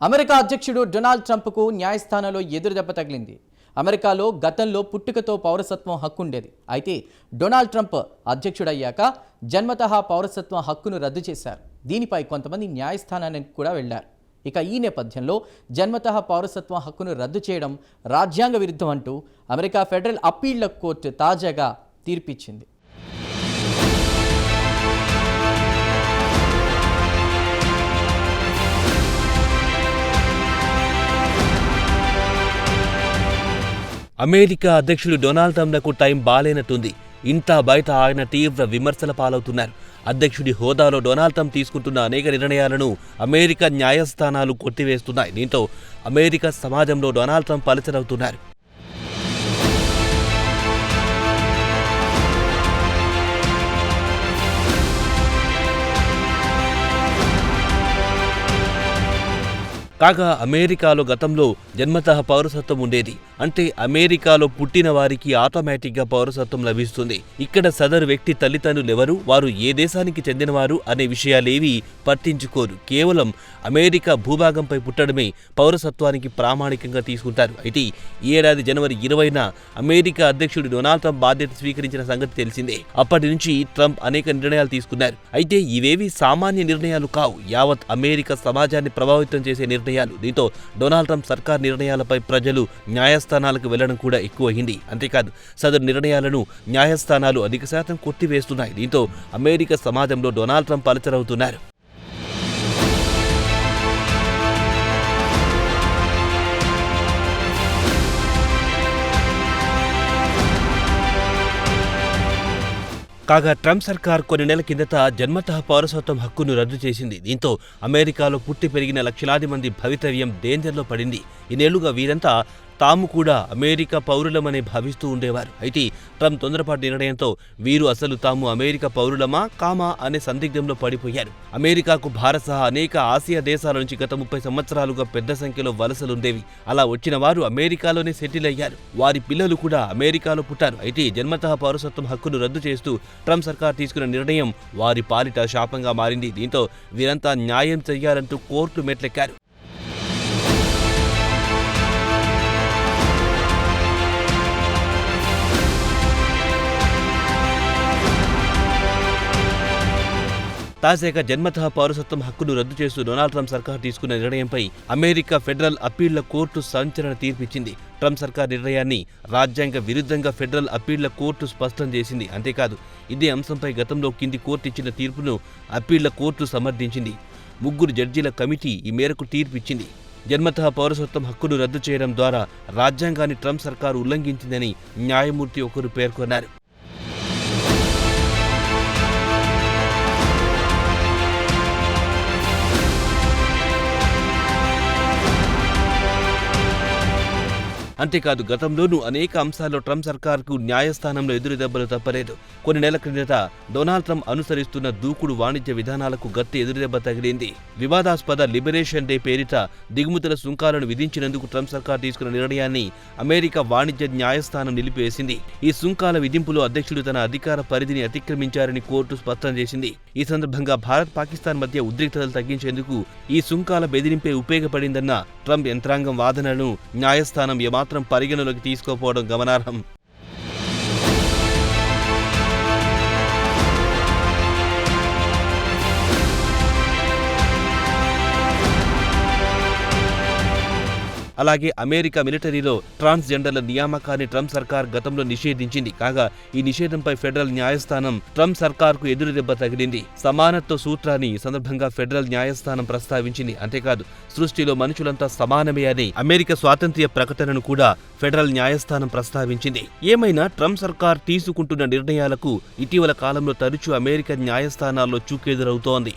America అధ్యక్షుడు Donald ట్రంప్కు న్యాయస్థానంలో ఎదురుదెబ్బ తగిలింది. అమెరికాలో గతంలో పుట్టుకతో పౌరసత్వం హక్కు ఉండేది. అయితే డొనాల్డ్ ట్రంప్ అధ్యక్షుడయ్యాక జన్మతః పౌరసత్వం హక్కును రద్దు చేశారు. దీనిపై కొంతమంది న్యాయస్థానానికి కూడా వెళ్లారు. ఇక ఈ నేపథ్యంలో జన్మతః పౌరసత్వం హక్కును రద్దు చేయడం రాజ్యాంగ విరుద్ధం అంటూ అమెరికా ఫెడరల్ అప్పీళ్ల కోర్టు తాజాగా తీర్పిచ్చింది. అమెరికా అధ్యక్షుడు డొనాల్డ్ ట్రంప్కు టైం బాలేనట్టుంది. ఇంటా బయట ఆయన తీవ్ర విమర్శల పాలవుతున్నారు. అధ్యక్షుడి హోదాలో డొనాల్డ్ ట్రంప్ తీసుకుంటున్న అనేక నిర్ణయాలను అమెరికా న్యాయస్థానాలు కొట్టివేస్తున్నాయి. దీంతో అమెరికా సమాజంలో డొనాల్డ్ ట్రంప్ పలచరవుతున్నారు. కాగా అమెరికాలో గతంలో జన్మతః పౌరసత్వం ఉండేది. అంటే అమెరికాలో పుట్టిన వారికి ఆటోమేటిక్గా పౌరసత్వం లభిస్తుంది. ఇక్కడ సదరు వ్యక్తి తల్లిదండ్రులెవరు, వారు ఏ దేశానికి చెందినవారు అనే విషయాలేవీ పట్టించుకోరు. కేవలం అమెరికా భూభాగంపై పుట్టడమే పౌరసత్వానికి ప్రామాణికంగా తీసుకుంటారు. అయితే ఈ ఏడాది జనవరి 20న అమెరికా అధ్యక్షుడు డొనాల్డ్ ట్రంప్ బాధ్యత స్వీకరించిన సంగతి తెలిసిందే. అప్పటి నుంచి ట్రంప్ అనేక నిర్ణయాలు తీసుకున్నారు. అయితే ఇవేవి సామాన్య నిర్ణయాలు కావు, యావత్ అమెరికా సమాజాన్ని ప్రభావితం చేసే నిర్ణయాలు. దీంతో డొనాల్డ్ ట్రంప్ సర్కార్ నిర్ణయాలపై ప్రజలు న్యాయస్థానాలకు వెళ్లడం కూడా ఎక్కువైంది. అంతేకాదు సదరు నిర్ణయాలను న్యాయస్థానాలు అధిక శాతం కొట్టివేస్తున్నాయి. దీంతో అమెరికా సమాజంలో డొనాల్డ్ ట్రంప్ పలచరవుతున్నారు. కాగా ట్రంప్ సర్కార్ కొన్ని నెలల కిందట జన్మతః పౌరసత్వం హక్కును రద్దు చేసింది. దీంతో అమెరికాలో పుట్టి పెరిగిన లక్షలాది మంది భవితవ్యం డేంజర్లో పడింది. ఇన్నేళ్లుగా వీరంతా తాము కూడా అమెరికా పౌరులమనే భావిస్తూ ఉండేవారు. అయితే ట్రంప్ తొందరపాటు నిర్ణయంతో వీరు అసలు తాము అమెరికా పౌరులమా కామా అనే సందిగ్ధంలో పడిపోయారు. అమెరికాకు భారత్ సహా అనేక ఆసియా దేశాల నుంచి గత 30 సంవత్సరాలుగా పెద్ద సంఖ్యలో వలసలుండేవి. అలా వచ్చిన వారు అమెరికాలోనే సెటిల్ అయ్యారు. వారి పిల్లలు కూడా అమెరికాలో పుట్టారు. అయితే జన్మతః పౌరసత్వం హక్కును రద్దు చేస్తూ ట్రంప్ సర్కార్ తీసుకున్న నిర్ణయం వారి పాలిట శాపంగా మారింది. దీంతో వీరంతా న్యాయం చెయ్యాలంటూ కోర్టు మెట్లెక్కారు. తాజాగా జన్మతః పౌరసత్వం హక్కును రద్దు చేస్తూ డొనాల్డ్ ట్రంప్ సర్కార్ తీసుకున్న నిర్ణయంపై అమెరికా ఫెడరల్ అప్పీళ్ల కోర్టు సంచలన తీర్పిచ్చింది. ట్రంప్ సర్కార్ నిర్ణయాన్ని రాజ్యాంగ విరుద్ధంగా ఫెడరల్ అప్పీళ్ల కోర్టు స్పష్టం చేసింది. అంతేకాదు ఇదే అంశంపై గతంలో కింది కోర్టు ఇచ్చిన తీర్పును అప్పీళ్ల కోర్టు సమర్థించింది. 3 జడ్జీల కమిటీ ఈ మేరకు తీర్పిచ్చింది. జన్మతః పౌరసత్వం హక్కును రద్దు చేయడం ద్వారా రాజ్యాంగాన్ని ట్రంప్ సర్కారు ఉల్లంఘించిందని న్యాయమూర్తి ఒకరు పేర్కొన్నారు. అంతేకాదు గతంలోనూ అనేక అంశాల్లో ట్రంప్ సర్కార్కు న్యాయస్థానంలో ఎదురుదెబ్బలు తప్పలేదు. కొన్ని నెలల క్రిందట డొనాల్డ్ ట్రంప్ అనుసరిస్తున్న దూకుడు వాణిజ్య విధానాలకు గట్టి ఎదురుదెబ్బ తగిలింది. వివాదాస్పద లిబరేషన్ డే పేరిట దిగుమతుల సుంకాలను విధించినందుకు ట్రంప్ సర్కార్ తీసుకున్న నిర్ణయాన్ని అమెరికా వాణిజ్య న్యాయస్థానం నిలిపివేసింది. ఈ సుంకాల విధింపులో అధ్యక్షుడు తన అధికార పరిధిని అతిక్రమించారని కోర్టు స్పష్టం చేసింది. ఈ సందర్భంగా భారత్ పాకిస్తాన్ మధ్య ఉద్రిక్తతలు తగ్గించేందుకు ఈ సుంకాల బెదిరింపే ఉపయోగపడిందన్న ట్రంప్ యంత్రాంగం వాదనను న్యాయస్థానం ఏమాత్రం పరిగణలోకి తీసుకోకపోవడం గమనార్హం. అలాగే అమెరికా మిలిటరీలో ట్రాన్స్జెండర్ల నియామకాన్ని ట్రంప్ సర్కార్ గతంలో నిషేధించింది. కాగా ఈ నిషేధంపై ఫెడరల్ న్యాయస్థానం ట్రంప్ సర్కార్కు ఎదురుదెబ్బ తగిలింది. సమానత్వ సూత్రాన్ని ఈ సందర్భంగా ఫెడరల్ న్యాయస్థానం ప్రస్తావించింది. అంతేకాదు సృష్టిలో మనుషులంతా సమానమే అనే అమెరికా స్వాతంత్ర్య ప్రకటనను కూడా ఫెడరల్ న్యాయస్థానం ప్రస్తావించింది. ఏమైనా ట్రంప్ సర్కార్ తీసుకుంటున్న నిర్ణయాలకు ఇటీవల కాలంలో తరచూ అమెరికా న్యాయస్థానాల్లో చుక్కెదురవుతోంది.